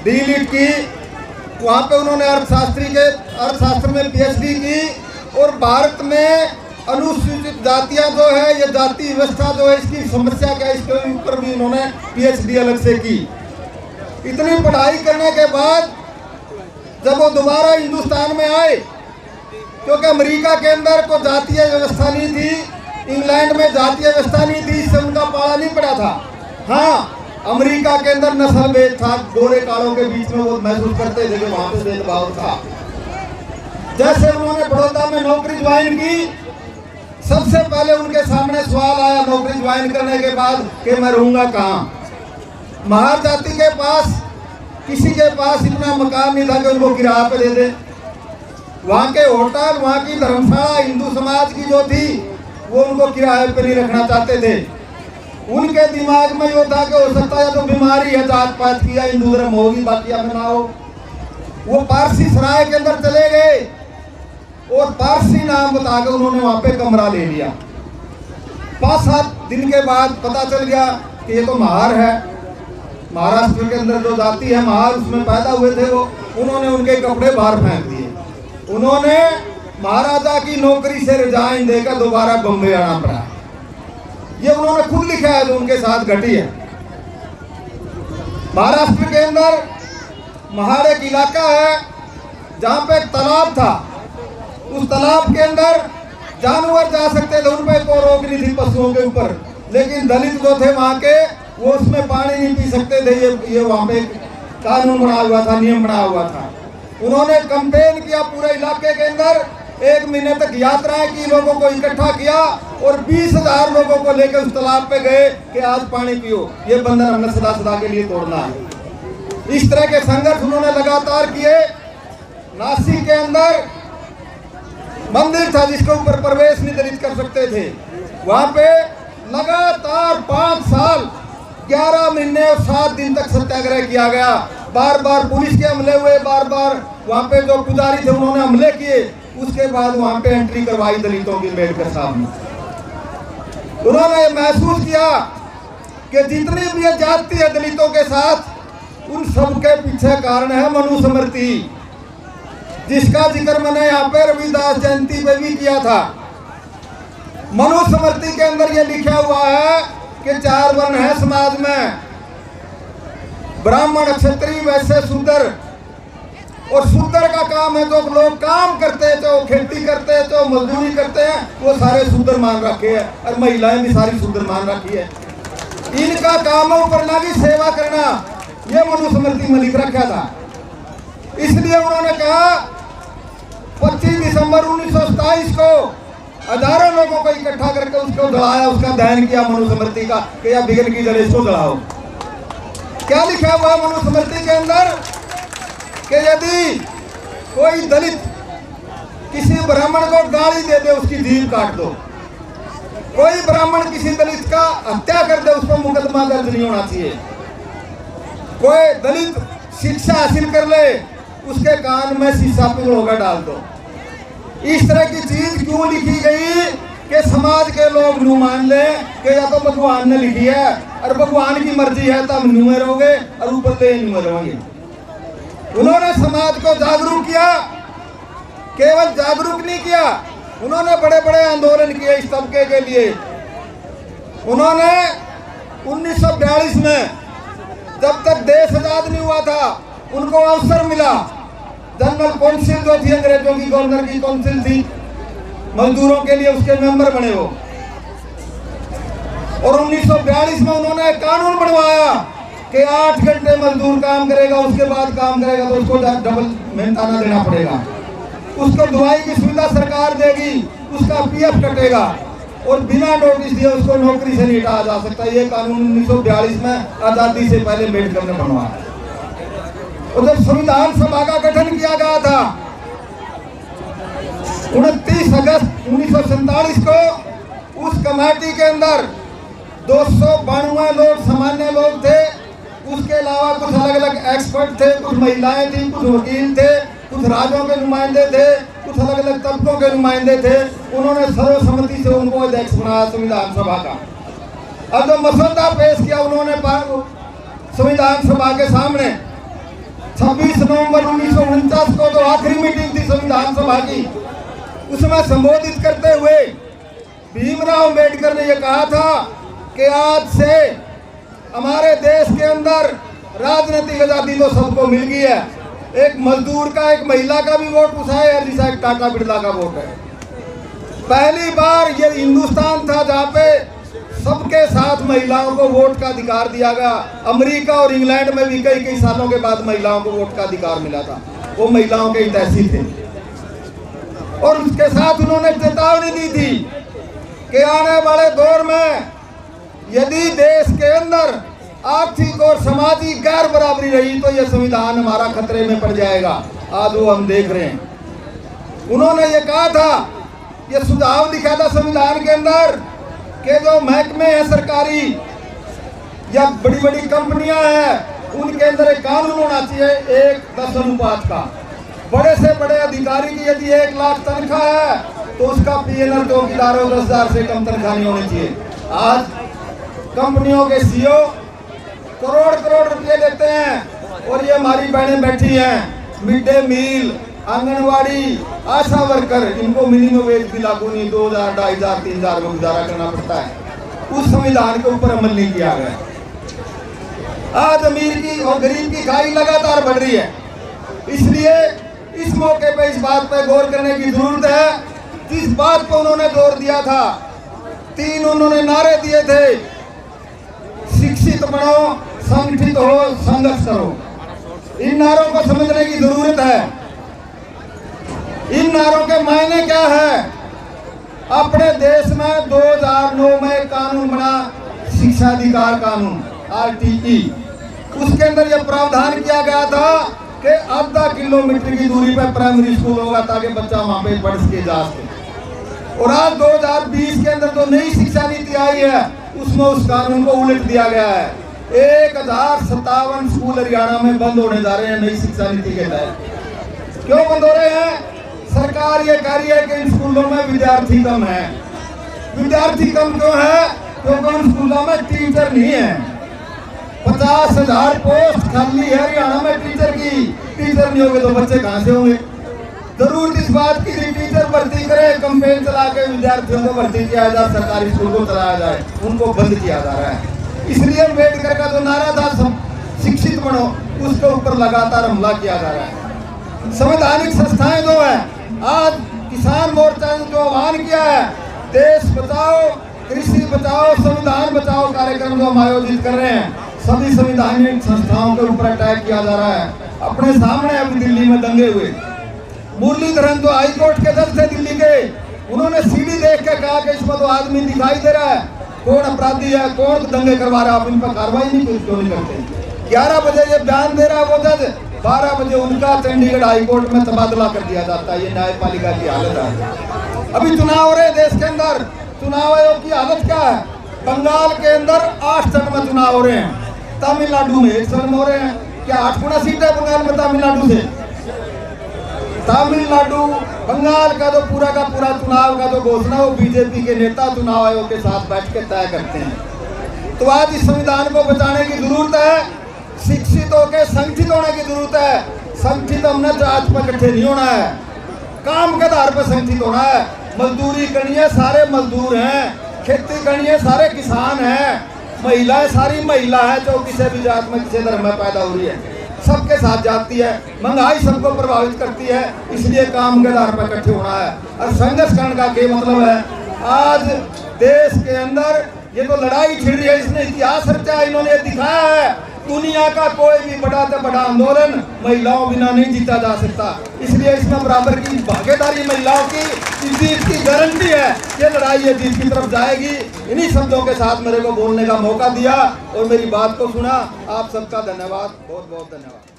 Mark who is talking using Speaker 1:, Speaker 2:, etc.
Speaker 1: D.Litt की, वहाँ पे उन्होंने अर्थशास्त्र में पीएचडी की। और भारत में अनुसूचित जातियाँ जो है, ये जाति व्यवस्था जो है, इसकी समस्या क्या है, इसके ऊपर भी उन्होंने पीएचडी अलग से की। इतनी पढ़ाई करने के बाद जब वो दोबारा हिंदुस्तान में आए, क्योंकि अमेरिका के अंदर कोई जातीय व्यवस्था नहीं थी, इंग्लैंड में जातीय व्यवस्था नहीं थी, इससे उनका पाला नहीं पड़ा था। हाँ, अमेरिका के अंदर नस्ल भेद था, गोरे कालों के बीच में वो महसूस करते थे कि वहां पे भेदभाव था। जैसे उन्होंने बड़ौदा में नौकरी ज्वाइन की, सबसे पहले उनके सामने सवाल आया नौकरी ज्वाइन करने के बाद कि मैं रहूंगा कहाँ। महार जाति के पास, किसी के पास इतना मकान नहीं था कि उनको किराए पे दे दे। वहाँ के होटल, वहाँ की धर्मशाला हिंदू समाज की जो थी, वो उनको किराए पे नहीं रखना चाहते थे। उनके दिमाग में ये था कि हो सकता है तो बीमारी है जात पात की, हिंदू धर्म होगी, बाकी अब ना हो। वो पारसी सराय के अंदर चले गए और पारसी नाम बता के उन्होंने वहाँ पे कमरा ले लिया। 5-7 दिन के बाद पता चल गया कि ये तो महार है, महाराष्ट्र के अंदर जो जाति है महार, उसमें पैदा हुए थे वो। उन्होंने उनके कपड़े बाहर फेंक दिए। उन्होंने महाराजा की नौकरी से रिजाइन देकर दोबारा बम्बई आना पड़ा। ये उन्होंने खुद लिखा है जो उनके साथ घटी है। महाराष्ट्र के अंदर महार एक इलाका है जहाँ पे एक तालाब था। उस तालाब के अंदर जानवर जा सकते थे, उनपे कोई रोक नहीं थी पशुओं के ऊपर, लेकिन दलित जो थे वहाँ के, वो उसमें पानी नहीं पी सकते थे। ये वहाँ पे कानून बना हुआ था, नियम बना हुआ था। उन्होंने कैंपेन किया पूरे इलाके के अंदर, 1 महीने तक यात्राएं की, लोगों को इकट्ठा किया और 20,000 लोगों को लेकर उस तालाब पे गए कि आज पानी पियो, ये बंधन हमने सदा सदा के लिए तोड़ना है। इस तरह के संघर्ष उन्होंने लगातार किए। नासिक के अंदर मंदिर था जिसके ऊपर प्रवेश नहीं दलित कर सकते थे, वहां पे लगातार 5 साल 11 महीने और 7 दिन तक सत्याग्रह किया गया। बार बार पुलिस के हमले हुए, बार बार वहाँ पे जो पुजारी थे उन्होंने हमले किए। उसके बाद वहाँ पे एंट्री करवाई दलितों की अम्बेडकर साहब ने। उन्होंने महसूस किया कि जितनी भी ये जाति है दलितों के साथ, उन सबके पीछे कारण है मनुस्मृति, जिसका जिक्र मैंने यहाँ पे रविदास जयंती पे भी किया था। मनुस्मृति के अंदर ये लिखा हुआ है कि 4 वर्ण है समाज में, ब्राह्मण, क्षत्रिय, वैश्य, शूद्र। और शूद्र का काम है जो लोग काम करते हैं, जो खेती करते हैं, जो मजदूरी करते हैं, वो सारे शूद्र मान रखे हैं, और महिलाएं भी सारी शूद्र मान रखी है। इनका काम है ऊपर की सेवा करना, ये मनुस्मृति में लिख रखा था। इसलिए उन्होंने कहा 25 दिसंबर 1927 को हजारों लोगों को इकट्ठा करके उसको जलाया, उसका दहन किया मनुस्मृति का कि यह बिगन की जले, इसको जलाओ। क्या लिखा हुआ मनुस्मृति के अंदर कि यदि कोई दलित किसी ब्राह्मण को गाली दे दे, उसकी जीभ काट दो। कोई ब्राह्मण किसी दलित का हत्या कर दे, उस पर मुकदमा दर्ज नहीं होना चाहिए। कोई दलित शिक्षा हासिल कर ले, उसके कान में शीशा पिघलोकर डाल दो। इस तरह की चीज क्यों लिखी गई कि समाज के लोग नू मान ले कि या तो भगवान ने लिखी है और भगवान की मर्जी है तो हम न्यू में रहोगे और ऊपर ले न्यू में रहोगे। उन्होंने समाज को जागरूक किया, केवल जागरूक नहीं किया, उन्होंने बड़े बड़े आंदोलन किए इस तबके के लिए। उन्होंने 1942 में जब तक देश आजाद नहीं हुआ था, उनको अवसर मिला, जनरल काउंसिल जो थी अंग्रेजों की गवर्नर की काउंसिल थी, मजदूरों के लिए उसके मेंबर बने वो। और 1942 में उन्होंने कानून बनवाया कि 8 घंटे मजदूर काम करेगा, उसके बाद काम करेगा तो उसको डबल मेहनताना देना पड़ेगा, उसको दवाई की सुविधा सरकार देगी, उसका पीएफ कटेगा और बिना नोटिस दिए उसको नौकरी से नहीं हटाया जा सकता। ये कानून 1942 में आजादी से पहले अम्बेडकर ने बनवाया। और जब संविधान सभा का गठन किया गया था 29 अगस्त 1947 को, उस कमेटी के अंदर 292 लोग सामान्य लोग थे, उसके अलावा कुछ अलग अलग एक्सपर्ट थे, कुछ महिलाएं थी, कुछ वकील थे, कुछ राज्यों के नुमाइंदे थे, कुछ अलग अलग तबकों के नुमाइंदे थे। उन्होंने सर्वसम्मति से उनको अध्यक्ष बनाया संविधान सभा का। अब जो मसौदा पेश किया उन्होंने संविधान सभा के सामने, 26 नवंबर 1949 को जो आखिरी मीटिंग थी संविधान सभा की, उसमें संबोधित करते हुए भीमराव अंबेडकर ने यह कहा था कि आज से हमारे देश के अंदर राजनीतिक आजादी तो सबको मिल गई है। एक मजदूर का, एक महिला का भी वोट उठा है, जैसा एक टाटा बिरला का वोट है। पहली बार ये हिंदुस्तान था जहाँ पे सबके साथ महिलाओं को वोट का अधिकार दिया गया। अमेरिका और इंग्लैंड में भी कई कई सालों के बाद महिलाओं को वोट का अधिकार मिला था, वो महिलाओं के हितैषी थे। और उसके साथ उन्होंने चेतावनी दी थी कि आने वाले दौर में यदि देश के अंदर आर्थिक और सामाजिक गैर बराबरी रही तो यह संविधान हमारा खतरे में पड़ जाएगा। आज वो हम देख रहे हैं। उन्होंने ये कहा था, ये सुझाव दिखा था संविधान के अंदर कि जो महकमे हैं सरकारी या बड़ी बड़ी कंपनियां हैं, उनके अंदर एक कानून होना चाहिए 1:10 अनुपात का। बड़े से बड़े अधिकारी की यदि 1 लाख तनख्वाह है तो उसका PNR चौकीदारों 10,000 से कम तनख्वाह नहीं होनी चाहिए। आज कंपनियों के CEO करोड़ करोड़ रुपए देते हैं और ये हमारी बहनें बैठी हैं, मिड डे मील, आंगनवाड़ी, आशा वर्कर, इनको मिनिमम वेज भी लागू नहीं, 2,000, 2,500, 3,000 में गुजारा करना पड़ता है। उस संविधान के ऊपर अमल नहीं किया गया। आज अमीर की और गरीब की खाई लगातार बढ़ रही है। इसलिए इस मौके पे इस बात पे गौर करने की जरूरत है। जिस बात पर उन्होंने जोर दिया था, 3 उन्होंने नारे दिए थे, शिक्षित बनो, संगठित हो, संघर्ष करो। इन नारों को समझने की जरूरत है। इन नारों के मायने क्या है? अपने देश में 2009 में कानून बना, शिक्षा अधिकार कानून RTE। उसके अंदर यह प्रावधान किया गया था कि आधा किलोमीटर की दूरी पर प्राइमरी स्कूल होगा ताकि बच्चा वहां पे पढ़ सके, जा सके। और आज 2020 के अंदर जो नई शिक्षा नीति आई है उसमें उस कानून को उलट दिया गया है। 1057 स्कूल हरियाणा में बंद होने जा रहे हैं नई शिक्षा नीति के तहत। क्यों बंद हो रहे हैं? सरकार ये कह रही है कि इन स्कूलों में विद्यार्थी कम है। विद्यार्थी कम क्यों है? क्योंकि उन स्कूलों में टीचर नहीं है। 50,000 पोस्ट खाली है हरियाणा में टीचर की। टीचर नहीं होंगे तो बच्चे कहां से होंगे? जरूरत इस बात की टीचर भर्ती करे, कैंपेन चला के विद्यार्थियों को भर्ती किया जाए, सरकारी स्कूल को चलाया जाए, उनको बंद किया जा रहा है। इसलिए अम्बेडकर का जो नारा था शिक्षित बनो, उसके ऊपर लगातार हमला किया जा रहा है। संवैधानिक संस्थाएं जो है, आज किसान मोर्चा ने जो आह्वान किया है, देश बचाओ, कृषि बचाओ, संविधान बचाओ कार्यक्रम जो हम आयोजित कर रहे हैं, सभी संवैधानिक संस्थाओं के ऊपर अटैक किया जा रहा है। अपने सामने अभी दिल्ली में दंगे हुए, मुरलीधरन जो हाईकोर्ट के जज थे दिल्ली के, उन्होंने सीडी देख के कहा कि इसमें तो आदमी दिखाई दे रहा है, कौन अपराधी है, कौन दंगे करवा रहा है, आप इन पर कार्रवाई नहीं क्यों नहीं करते? 11 बजे ये बयान दे रहा है वो जज, 12 बजे उनका चंडीगढ़ हाईकोर्ट में तबादला कर दिया जाता है। ये न्यायपालिका की हालत है। अभी चुनाव हो रहे देश के अंदर, चुनाव आयोग की हालत क्या है? बंगाल के अंदर 8 चरण में चुनाव हो रहे हैं, तमिलनाडु में 1 चरण में हो रहे हैं। क्या 8 गुना सीट है बंगाल में तमिलनाडु से? तमिलनाडु बंगाल का जो पूरा का पूरा चुनाव का जो घोषणा वो बीजेपी के नेता चुनाव आयोग के साथ बैठ के तय करते हैं। तो आज इस संविधान को बचाने की जरूरत है, शिक्षित होकर संगठित होने की जरूरत है। संगठित हमने जात पर इकट्ठे नहीं होना है, काम के आधार पर संगठित होना है। मजदूरी करनी है, सारे मजदूर हैं, खेती करनी है, सारे किसान हैं, महिलाएं सारी महिला है जो किसी भी जात में किसी धर्म में पैदा हो रही है, सबके साथ जाती है। महंगाई सबको प्रभावित करती है, इसलिए काम के आधार पर इकट्ठे होना है। और संघर्ष करने का क्या मतलब है? आज देश के अंदर ये तो लड़ाई छिड़ रही है, इसने इतिहास रचा है, इन्होंने दिखाया है दुनिया का कोई भी बड़ा से बड़ा आंदोलन महिलाओं बिना नहीं जीता जा सकता। इसलिए इसमें बराबर की भागीदारी महिलाओं की जीत की गारंटी है। ये लड़ाई ये जीत की तरफ जाएगी। इन्हीं शब्दों के साथ मेरे को बोलने का मौका दिया और मेरी बात को सुना। आप सबका धन्यवाद, बहुत बहुत धन्यवाद।